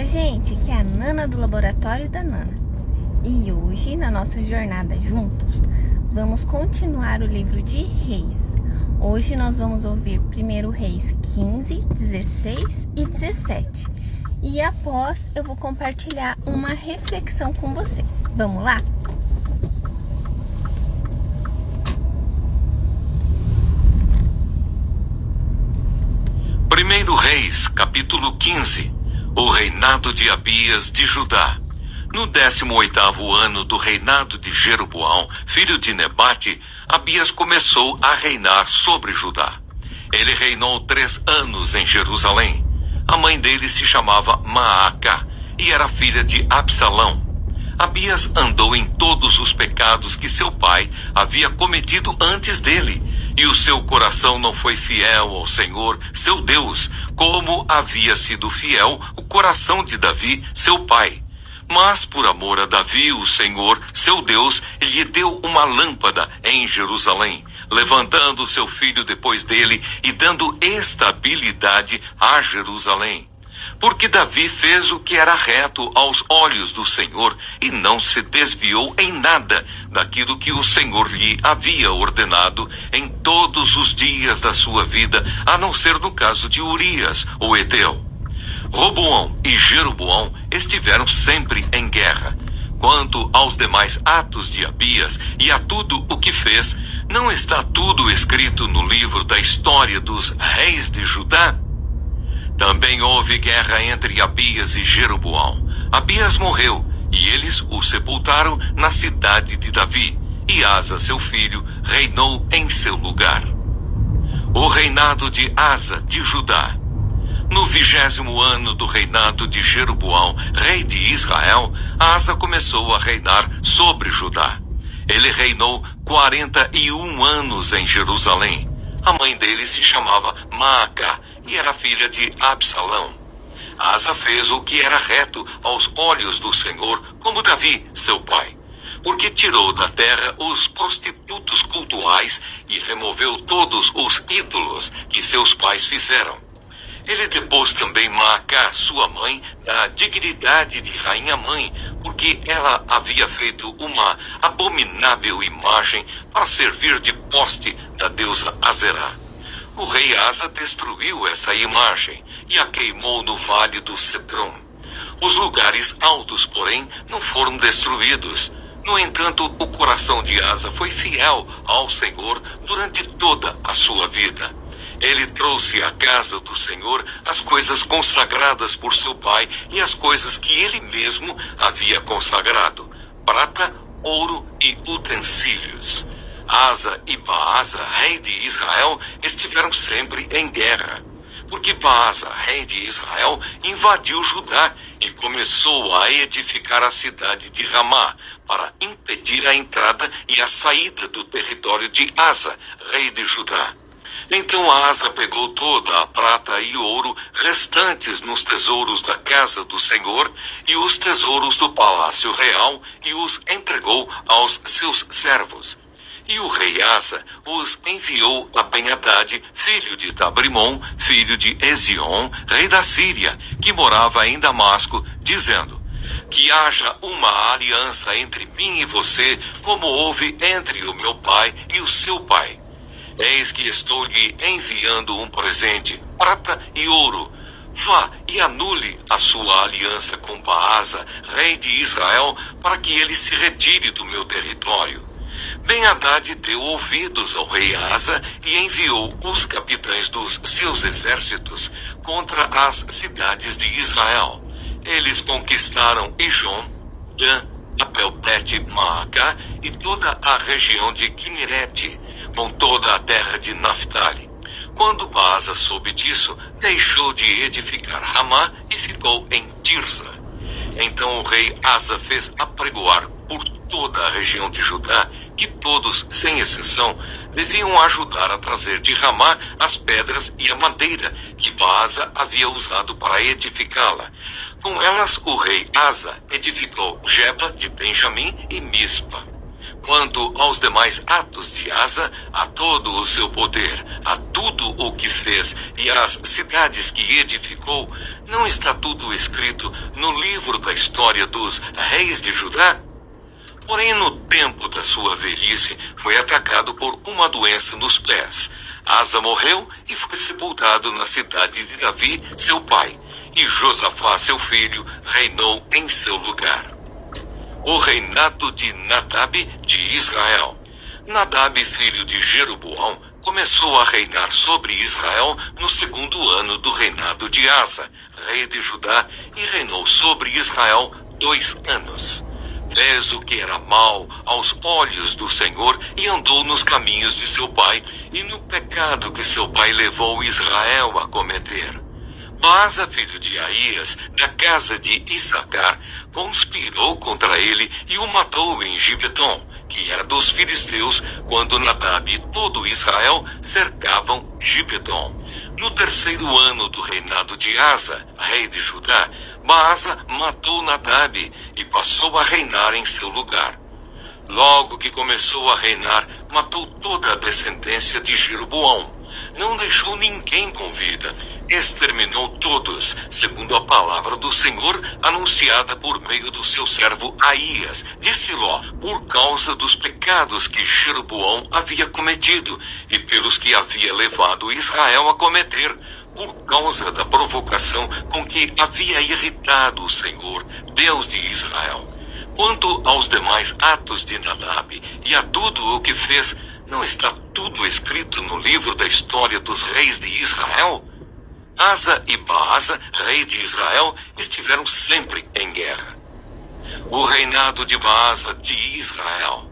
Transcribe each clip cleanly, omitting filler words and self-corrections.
gente, aqui é a Nana do Laboratório da Nana. E hoje, na nossa jornada juntos, vamos continuar o livro de Reis. Hoje nós vamos ouvir primeiro Reis 15, 16 e 17. E após eu vou compartilhar uma reflexão com vocês. Vamos lá? Primeiro Reis, capítulo 15. O reinado de Abias de Judá. No 18º ano do reinado de Jeroboão, filho de Nebate, Abias começou a reinar sobre Judá. Ele reinou 3 anos em Jerusalém. A mãe dele se chamava Maacá e era filha de Absalão. Abias andou em todos os pecados que seu pai havia cometido antes dele, e o seu coração não foi fiel ao Senhor, seu Deus, como havia sido fiel o coração de Davi, seu pai. Mas por amor a Davi, o Senhor, seu Deus, lhe deu uma lâmpada em Jerusalém, levantando seu filho depois dele e dando estabilidade a Jerusalém. Porque Davi fez o que era reto aos olhos do Senhor e não se desviou em nada daquilo que o Senhor lhe havia ordenado em todos os dias da sua vida, a não ser no caso de Urias, o Eteu. Roboão e Jeroboão estiveram sempre em guerra. Quanto aos demais atos de Abias e a tudo o que fez, não está tudo escrito no livro da história dos reis de Judá? Também houve guerra entre Abias e Jeroboão. Abias morreu, e eles o sepultaram na cidade de Davi, e Asa, seu filho, reinou em seu lugar. O reinado de Asa de Judá. No 20º ano do reinado de Jeroboão, rei de Israel, Asa começou a reinar sobre Judá. Ele reinou 41 anos em Jerusalém. A mãe dele se chamava Maacá e era filha de Absalão. Asa fez o que era reto aos olhos do Senhor, como Davi, seu pai, porque tirou da terra os prostitutos cultuais e removeu todos os ídolos que seus pais fizeram. Ele depôs também Maacá, sua mãe, da dignidade de rainha-mãe, porque ela havia feito uma abominável imagem para servir de poste da deusa Azerá. O rei Asa destruiu essa imagem e a queimou no vale do Cedron. Os lugares altos, porém, não foram destruídos. No entanto, o coração de Asa foi fiel ao Senhor durante toda a sua vida. Ele trouxe à casa do Senhor as coisas consagradas por seu pai e as coisas que ele mesmo havia consagrado: prata, ouro e utensílios. Asa e Baasa, rei de Israel, estiveram sempre em guerra, porque Baasa, rei de Israel, invadiu Judá e começou a edificar a cidade de Ramá, para impedir a entrada e a saída do território de Asa, rei de Judá. Então Asa pegou toda a prata e ouro restantes nos tesouros da casa do Senhor e os tesouros do palácio real e os entregou aos seus servos. E o rei Asa os enviou a Ben-Hadad, filho de Tabrimon, filho de Ezion, rei da Síria, que morava em Damasco, dizendo: que haja uma aliança entre mim e você, como houve entre o meu pai e o seu pai. Eis que estou lhe enviando um presente, prata e ouro. Vá e anule a sua aliança com Baasa, rei de Israel, para que ele se retire do meu território. Ben-Hadad deu ouvidos ao rei Asa e enviou os capitães dos seus exércitos contra as cidades de Israel. Eles conquistaram Ijon, Dan, Abel-Bet-Maacá e toda a região de Quinerete, com toda a terra de Naftali. Quando Baasa soube disso, deixou de edificar Ramá e ficou em Tirza. Então o rei Asa fez apregoar por toda a região de Judá que todos, sem exceção, deviam ajudar a trazer de Ramá as pedras e a madeira que Baasa havia usado para edificá-la. Com elas o rei Asa edificou Geba de Benjamim e Mispa. Quanto aos demais atos de Asa, a todo o seu poder, a tudo o que fez e as cidades que edificou, não está tudo escrito no livro da história dos reis de Judá? Porém, no tempo da sua velhice, foi atacado por uma doença nos pés. Asa morreu e foi sepultado na cidade de Davi, seu pai, e Josafá, seu filho, reinou em seu lugar. O reinado de Nadab de Israel. Nadab, filho de Jeroboão, começou a reinar sobre Israel no segundo ano do reinado de Asa, rei de Judá, e reinou sobre Israel 2 anos. Fez o que era mal aos olhos do Senhor e andou nos caminhos de seu pai e no pecado que seu pai levou Israel a cometer. Baasa, filho de Aías, da casa de Issacar, conspirou contra ele e o matou em Gibeton, que era dos filisteus, quando Nadab e todo Israel cercavam Gibeton. No terceiro ano do reinado de Asa, rei de Judá, Baasa matou Nadab e passou a reinar em seu lugar. Logo que começou a reinar, matou toda a descendência de Jeroboão. Não deixou ninguém com vida. Exterminou todos, segundo a palavra do Senhor, anunciada por meio do seu servo Aías, de Siló, por causa dos pecados que Jeroboão havia cometido e pelos que havia levado Israel a cometer, por causa da provocação com que havia irritado o Senhor, Deus de Israel. Quanto aos demais atos de Nadab e a tudo o que fez, não está tudo escrito no livro da história dos reis de Israel? Asa e Baasa, rei de Israel, estiveram sempre em guerra. O reinado de Baasa de Israel.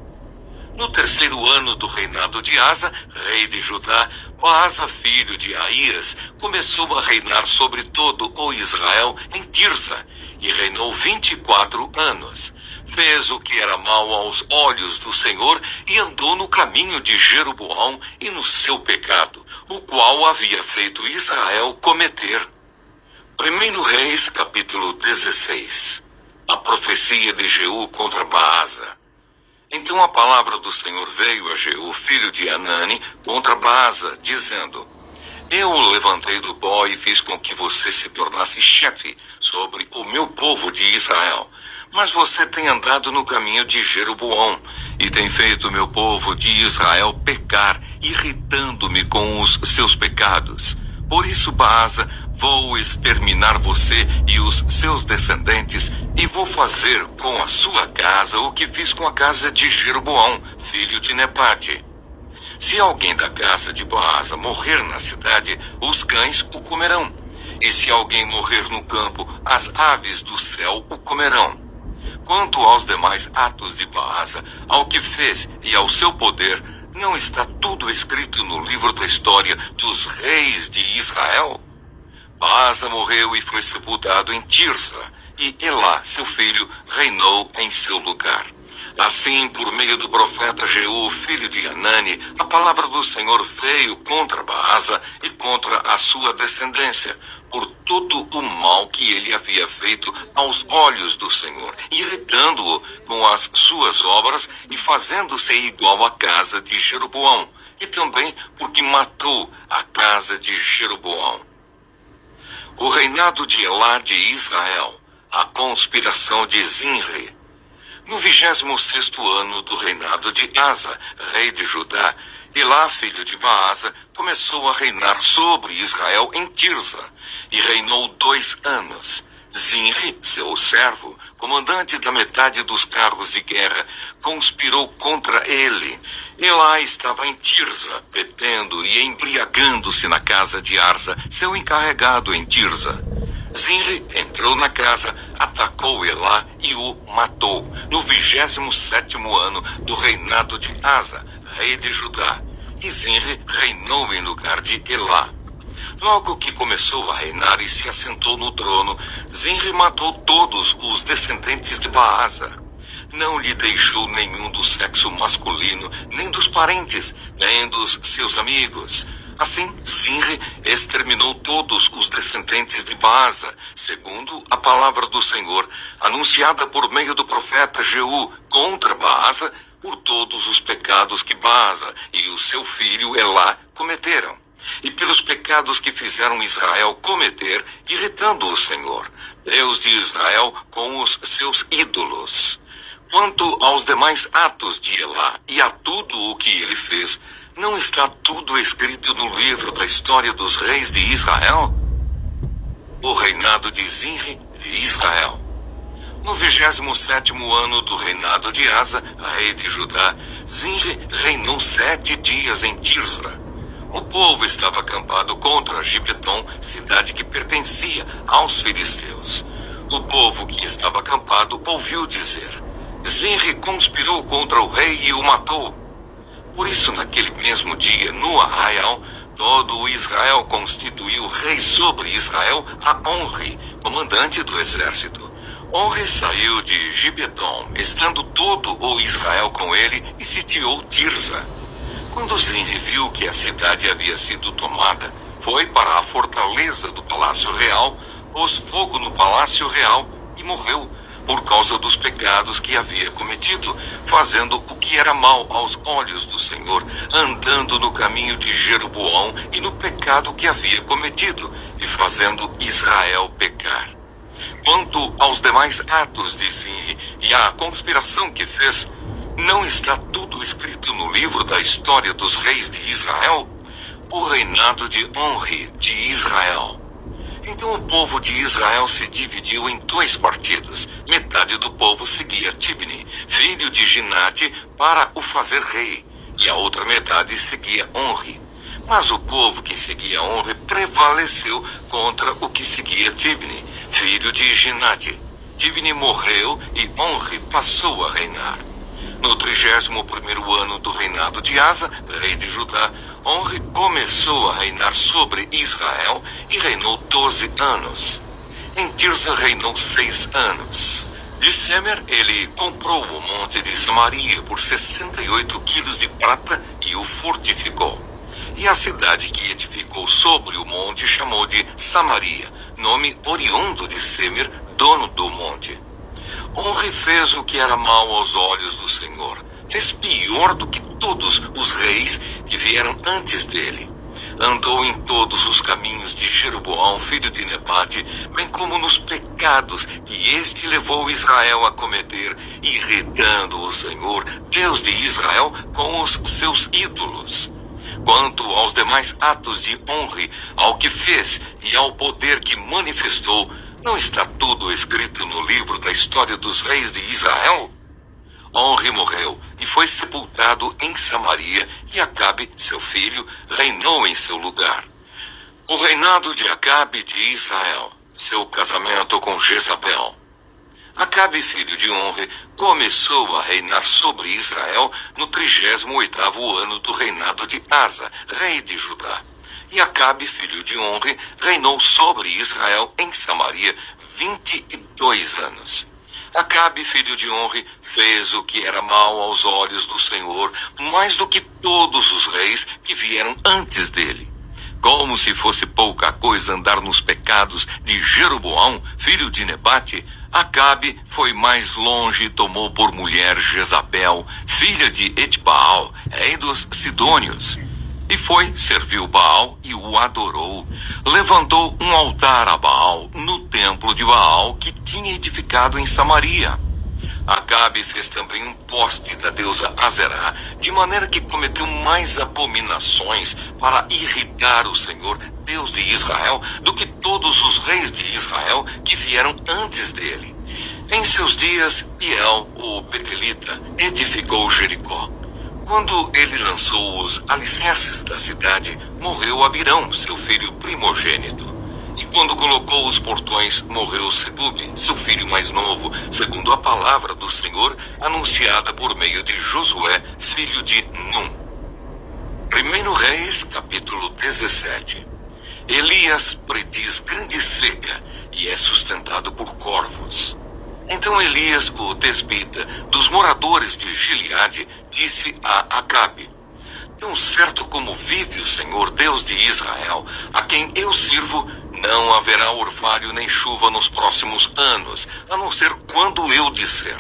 No terceiro ano do reinado de Asa, rei de Judá, Baasa, filho de Aías, começou a reinar sobre todo o Israel em Tirsa, e reinou 24 anos. Fez o que era mal aos olhos do Senhor e andou no caminho de Jeroboão e no seu pecado, o qual havia feito Israel cometer. 1 Reis, capítulo 16. A profecia de Jeú contra Baasa. Então a palavra do Senhor veio a Jeú, filho de Anani, contra Baasa, dizendo: Eu o levantei do pó e fiz com que você se tornasse chefe sobre o meu povo de Israel. Mas você tem andado no caminho de Jeroboão e tem feito o meu povo de Israel pecar, irritando-me com os seus pecados. Por isso, Baasa, vou exterminar você e os seus descendentes e vou fazer com a sua casa o que fiz com a casa de Jeroboão, filho de Nebate. Se alguém da casa de Baasa morrer na cidade, os cães o comerão. E se alguém morrer no campo, as aves do céu o comerão. Quanto aos demais atos de Baasa, ao que fez e ao seu poder, não está tudo escrito no livro da história dos reis de Israel? Baasa morreu e foi sepultado em Tirsa, e Elá, seu filho, reinou em seu lugar. Assim, por meio do profeta Jeú, filho de Anani, a palavra do Senhor veio contra Baasa e contra a sua descendência, por todo o mal que ele havia feito aos olhos do Senhor, irritando-o com as suas obras e fazendo-se igual à casa de Jeroboão, e também porque matou a casa de Jeroboão. O reinado de Elá de Israel, a conspiração de Zinri. No 26º ano do reinado de Asa, rei de Judá, Elá, filho de Baasa, começou a reinar sobre Israel em Tirsa, e reinou 2 anos. Zinri, seu servo, comandante da metade dos carros de guerra, conspirou contra ele. Elá estava em Tirsa, bebendo e embriagando-se na casa de Arsa, seu encarregado em Tirsa. Zinri entrou na casa, atacou Elá e o matou, no 27º ano do reinado de Asa, rei de Judá. E Zinri reinou em lugar de Elá. Logo que começou a reinar e se assentou no trono, Zinri matou todos os descendentes de Baasa. Não lhe deixou nenhum do sexo masculino, nem dos parentes, nem dos seus amigos. Assim, Zinri exterminou todos os descendentes de Baasa, segundo a palavra do Senhor, anunciada por meio do profeta Jeú contra Baasa, por todos os pecados que Baasa e o seu filho Elá cometeram. e pelos pecados que fizeram Israel cometer, irritando o Senhor, Deus de Israel, com os seus ídolos. Quanto aos demais atos de Elá e a tudo o que ele fez, não está tudo escrito no livro da história dos reis de Israel? O reinado de Zinri de Israel. No 27º ano do reinado de Asa, rei de Judá, Zinri reinou 7 dias em Tirza. O povo estava acampado contra Gibeton, cidade que pertencia aos filisteus. O povo que estava acampado ouviu dizer: Zinri conspirou contra o rei e o matou. Por isso, naquele mesmo dia, no arraial, todo o Israel constituiu rei sobre Israel a Onri, comandante do exército. Onri saiu de Gibeton, estando todo o Israel com ele, e sitiou Tirza. Quando Zinri viu que a cidade havia sido tomada, foi para a fortaleza do Palácio Real, pôs fogo no Palácio Real e morreu, por causa dos pecados que havia cometido, fazendo o que era mal aos olhos do Senhor, andando no caminho de Jeroboão e no pecado que havia cometido, e fazendo Israel pecar. Quanto aos demais atos de Zinri e à conspiração que fez, não está tudo escrito no livro da história dos reis de Israel? O reinado de Onri de Israel. Então o povo de Israel se dividiu em 2 partidos. Metade do povo seguia Tibni, filho de Ginate, para o fazer rei, e a outra metade seguia Onri. Mas o povo que seguia Onri prevaleceu contra o que seguia Tibni, filho de Ginate. Tibni morreu e Onri passou a reinar. No 31º ano do reinado de Asa, rei de Judá, Onri começou a reinar sobre Israel e reinou 12 anos. Em Tirza reinou 6 anos. De Semer, ele comprou o monte de Samaria por 68 quilos de prata e o fortificou. E a cidade que edificou sobre o monte chamou de Samaria, nome oriundo de Semer, dono do monte. Onri fez o que era mal aos olhos do Senhor. Fez pior do que todos os reis que vieram antes dele. Andou em todos os caminhos de Jeroboão, filho de Nebate, bem como nos pecados que este levou Israel a cometer, irritando o Senhor, Deus de Israel, com os seus ídolos. Quanto aos demais atos de Onri, ao que fez e ao poder que manifestou, não está tudo escrito no livro da história dos reis de Israel? Onri morreu e foi sepultado em Samaria, e Acabe, seu filho, reinou em seu lugar. O reinado de Acabe de Israel, seu casamento com Jezabel. Acabe, filho de Onri, começou a reinar sobre Israel no 38º ano do reinado de Asa, rei de Judá. E Acabe, filho de Onri, reinou sobre Israel em Samaria 22 anos. Acabe, filho de Onri, fez o que era mal aos olhos do Senhor, mais do que todos os reis que vieram antes dele. Como se fosse pouca coisa andar nos pecados de Jeroboão, filho de Nebate, Acabe foi mais longe e tomou por mulher Jezabel, filha de Etbaal, rei dos Sidônios. E foi, serviu Baal e o adorou. Levantou um altar a Baal no templo de Baal que tinha edificado em Samaria. Acabe fez também um poste da deusa Azerá, de maneira que cometeu mais abominações para irritar o Senhor, Deus de Israel, do que todos os reis de Israel que vieram antes dele. Em seus dias, Hiel, o Betelita, edificou Jericó. Quando ele lançou os alicerces da cidade, morreu Abirão, seu filho primogênito. E quando colocou os portões, morreu Segube, seu filho mais novo, segundo a palavra do Senhor, anunciada por meio de Josué, filho de Num. 1 Reis, capítulo 17. Elias prediz grande seca e é sustentado por corvos. Então Elias, o tesbita, dos moradores de Gileade, disse a Acabe: Tão certo como vive o Senhor, Deus de Israel, a quem eu sirvo, não haverá orvalho nem chuva nos próximos anos, a não ser quando eu disser.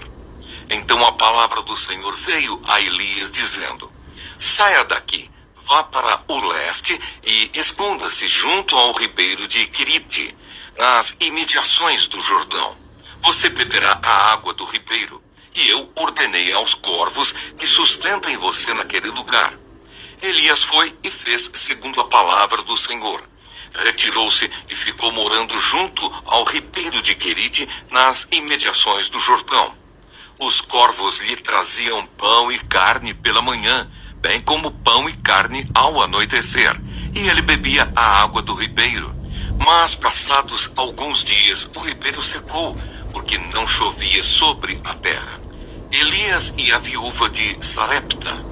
Então a palavra do Senhor veio a Elias, dizendo: Saia daqui, vá para o leste e esconda-se junto ao ribeiro de Querite, nas imediações do Jordão. Você beberá a água do ribeiro, e eu ordenei aos corvos que sustentem você naquele lugar. Elias foi e fez segundo a palavra do Senhor. Retirou-se e ficou morando junto ao ribeiro de Querite, nas imediações do Jordão. Os corvos lhe traziam pão e carne pela manhã, bem como pão e carne ao anoitecer, e ele bebia a água do ribeiro. Mas, passados alguns dias, o ribeiro secou, porque não chovia sobre a terra. Elias e a viúva de Sarepta.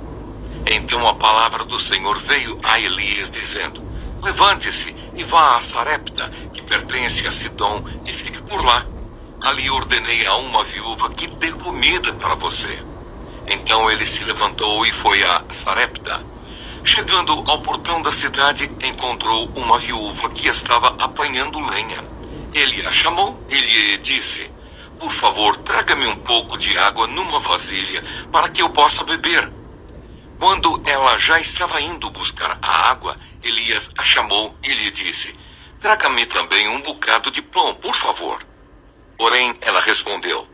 Então a palavra do Senhor veio a Elias, dizendo: levante-se e vá a Sarepta, que pertence a Sidom, e fique por lá. Ali ordenei a uma viúva que dê comida para você. Então ele se levantou e foi a Sarepta. Chegando ao portão da cidade, encontrou uma viúva que estava apanhando lenha. Ele a chamou e lhe disse: por favor, traga-me um pouco de água numa vasilha, para que eu possa beber. Quando ela já estava indo buscar a água, Elias a chamou e lhe disse: traga-me também um bocado de pão, por favor. Porém, ela respondeu: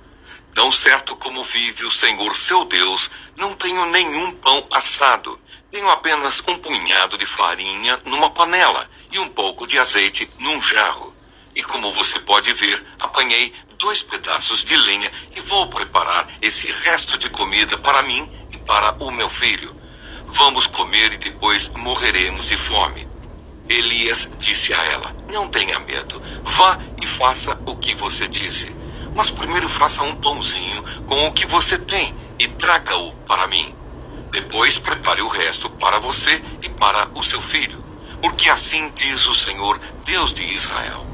tão certo como vive o Senhor seu Deus, não tenho nenhum pão assado. Tenho apenas um punhado de farinha numa panela e um pouco de azeite num jarro. E como você pode ver, apanhei 2 pedaços de lenha e vou preparar esse resto de comida para mim e para o meu filho. Vamos comer e depois morreremos de fome. Elias disse a ela: não tenha medo, vá e faça o que você disse. Mas primeiro faça um pãozinho com o que você tem e traga-o para mim. Depois prepare o resto para você e para o seu filho. Porque assim diz o Senhor, Deus de Israel: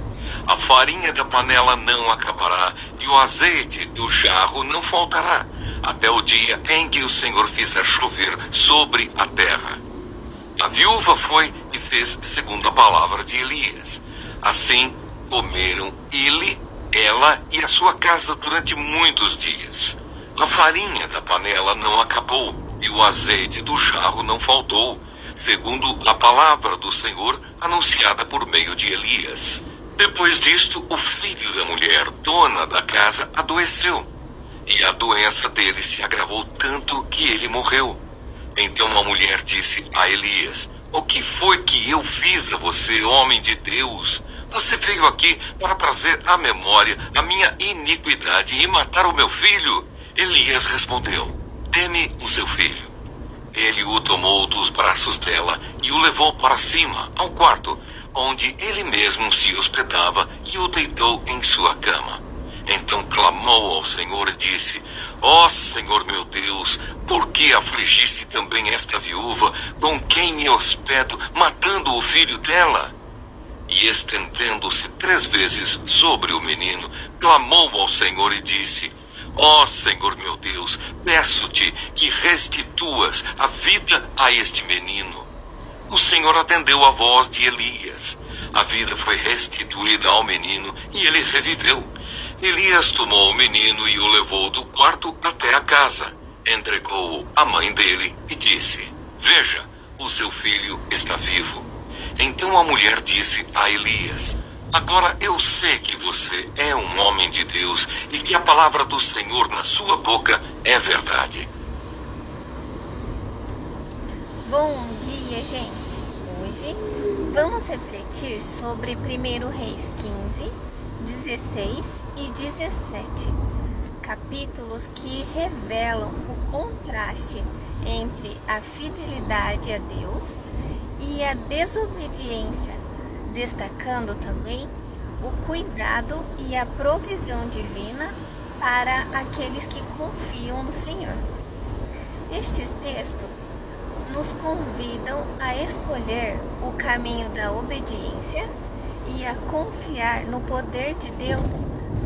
a farinha da panela não acabará e o azeite do jarro não faltará, até o dia em que o Senhor fizer chover sobre a terra. A viúva foi e fez segundo a palavra de Elias. Assim comeram ela e a sua casa durante muitos dias. A farinha da panela não acabou e o azeite do jarro não faltou, segundo a palavra do Senhor anunciada por meio de Elias. Depois disto, o filho da mulher, dona da casa, adoeceu, e a doença dele se agravou tanto que ele morreu. Então a mulher disse a Elias: o que foi que eu fiz a você, homem de Deus? Você veio aqui para trazer à memória a minha iniquidade e matar o meu filho? Elias respondeu: dê-me o seu filho. Ele o tomou dos braços dela e o levou para cima, ao quarto, onde ele mesmo se hospedava, e o deitou em sua cama. Então clamou ao Senhor e disse: ó Senhor meu Deus, por que afligiste também esta viúva, com quem me hospedo, matando o filho dela? E estendendo-se 3 vezes sobre o menino, clamou ao Senhor e disse: ó Senhor meu Deus, peço-te que restituas a vida a este menino. O Senhor atendeu a voz de Elias. A vida foi restituída ao menino e ele reviveu. Elias tomou o menino e o levou do quarto até a casa. Entregou-o à mãe dele e disse: veja, o seu filho está vivo. Então a mulher disse a Elias: agora eu sei que você é um homem de Deus e que a palavra do Senhor na sua boca é verdade. Bom dia, gente! Hoje vamos refletir sobre 1 Reis 15, 16 e 17, capítulos que revelam o contraste entre a fidelidade a Deus e a desobediência, destacando também o cuidado e a provisão divina para aqueles que confiam no Senhor. Estes textos nos convidam a escolher o caminho da obediência e a confiar no poder de Deus,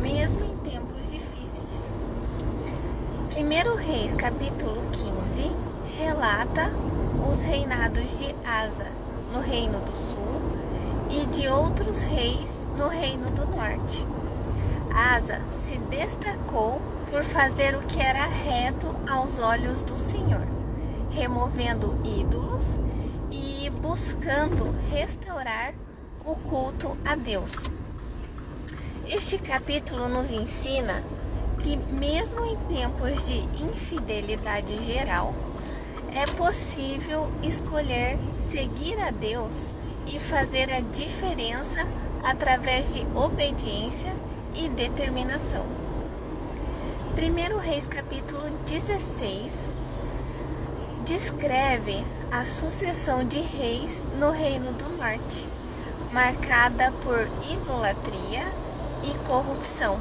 mesmo em tempos difíceis. 1 Reis capítulo 15 relata os reinados de Asa no Reino do Sul e de outros reis no Reino do Norte. Asa se destacou por fazer o que era reto aos olhos do Senhor, removendo ídolos buscando restaurar o culto a Deus. Este capítulo nos ensina que mesmo em tempos de infidelidade geral, é possível escolher seguir a Deus e fazer a diferença através de obediência e determinação. 1 Reis capítulo 16 descreve a sucessão de reis no Reino do Norte, marcada por idolatria e corrupção.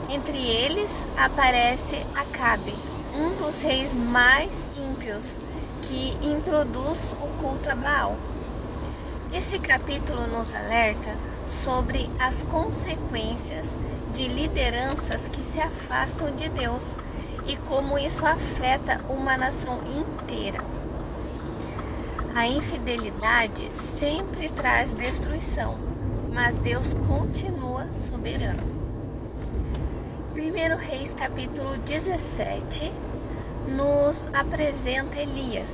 Entre eles aparece Acabe, um dos reis mais ímpios, que introduz o culto a Baal. Esse capítulo nos alerta sobre as consequências de lideranças que se afastam de Deus e como isso afeta uma nação inteira. A infidelidade sempre traz destruição, mas Deus continua soberano. 1 Reis capítulo 17 nos apresenta Elias,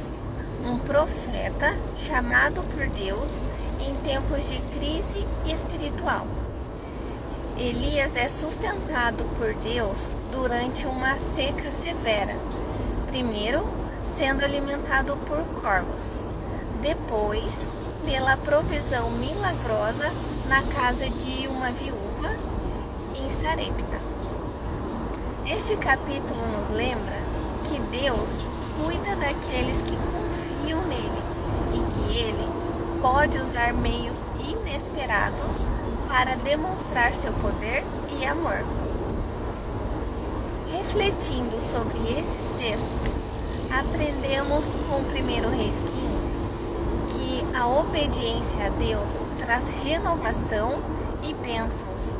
um profeta chamado por Deus em tempos de crise espiritual. Elias é sustentado por Deus durante uma seca severa, primeiro sendo alimentado por corvos, depois pela provisão milagrosa na casa de uma viúva em Sarepta. Este capítulo nos lembra que Deus cuida daqueles que confiam nele e que ele pode usar meios inesperados para demonstrar seu poder e amor. Refletindo sobre esses textos, aprendemos com 1 Reis 15 que a obediência a Deus traz renovação e bênçãos,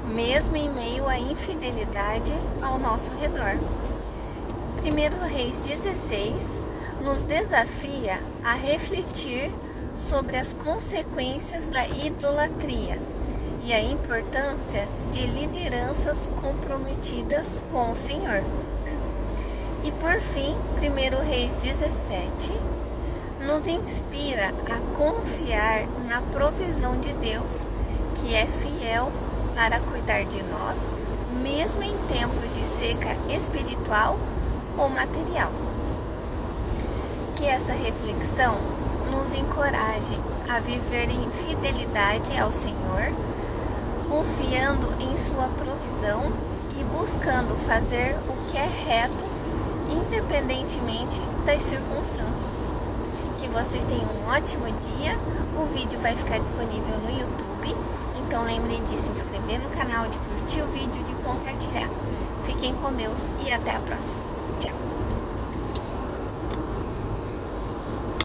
mesmo em meio à infidelidade ao nosso redor. 1 Reis 16 nos desafia a refletir sobre as consequências da idolatria e a importância de lideranças comprometidas com o Senhor. E por fim, 1 Reis 17 nos inspira a confiar na provisão de Deus, que é fiel para cuidar de nós, mesmo em tempos de seca espiritual ou material. Que essa reflexão nos encoraje a viver em fidelidade ao Senhor, confiando em sua provisão e buscando fazer o que é reto, independentemente das circunstâncias. Que vocês tenham um ótimo dia. O vídeo vai ficar disponível no YouTube, então lembrem de se inscrever no canal, de curtir o vídeo, de compartilhar. Fiquem com Deus e até a próxima.